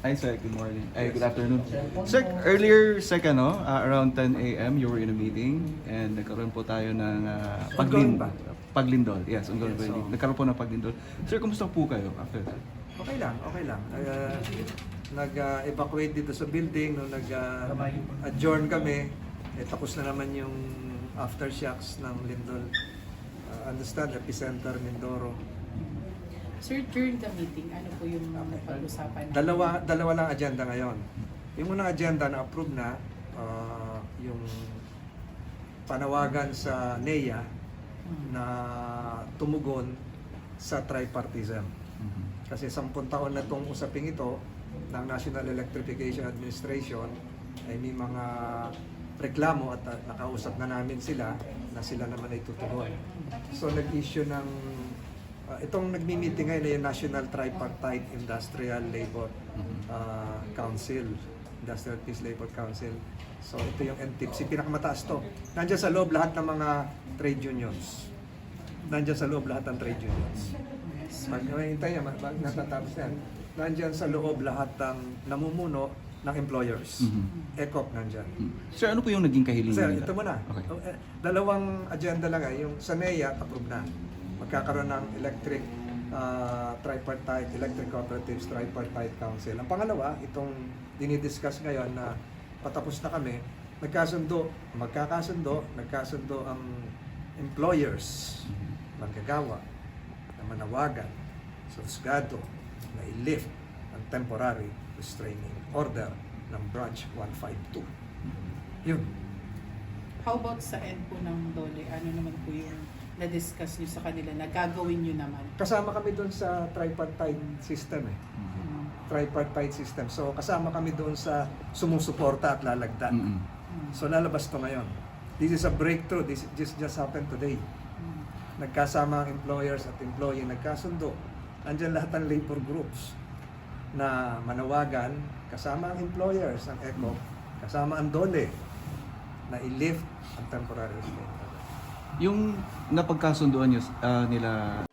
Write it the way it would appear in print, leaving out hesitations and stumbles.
Hi, sir. Good morning. Ay, good afternoon. Sir, earlier, around 10 a.m., you were in a meeting and nagkaroon po tayo ng Ongoing ba? paglindol. Yes, ongoing Yes, meeting. so- Nagkaroon po ng paglindol. Sir, kumusta po kayo after that? Okay lang, okay lang. Nag-evacuate dito sa building, nung nag-adjourn kami, tapos na naman yung aftershocks ng lindol. Understand, epicenter, Mindoro. Sir, during the meeting, ano po yung napag-usapan? Dalawa lang agenda ngayon. Yung unang agenda na approve na, yung panawagan sa NEA na tumugon sa tripartism. Kasi 10 taon na itong usaping ito ng National Electrification Administration ay may mga reklamo at nakausap na namin sila na sila naman ay tutugon. So nag-issue ng itong nagmi-meeting ngayon ay yung National Tripartite Industrial Labor Council, Industrial Peace Labor Council. So ito yung NTIPC, pinakamataas to. Nandiyan sa loob lahat ng mga trade unions. Nandiyan sa loob lahat ng trade unions. Hintay niya, natatapos na yan. Nandiyan sa loob lahat ng namumuno ng employers. ECOP nandiyan. Sir, ano po yung naging kahilingan Sir, nila? ito muna. Okay. Dalawang agenda lang yung sa NEA, approve na. Magkakaroon ng electric electric cooperatives tripartite council. Ang pangalawa, itong dinidiscuss ngayon na patapos na kami, magkakasundo ang employers, manggagawa, na manawagan sa husgado na i-lift ang temporary restraining order ng branch 152. Yun. How about sa end po ng DOLE? Ano naman po yung na-discuss nyo sa kanila na gagawin nyo naman? Kasama kami doon sa tripartite system tripartite system. So kasama kami doon sa sumusuporta at lalagda. So lalabas to ngayon. This is a breakthrough. This just happened today. Nagkasama ang employers at employee, nagkasundo. Andiyan lahat ng labor groups na manawagan, kasama ang employers, ang ECO, kasama ang DOLE, na i-lift ang temporary restraining order. Yung napagkasunduan nyo, nila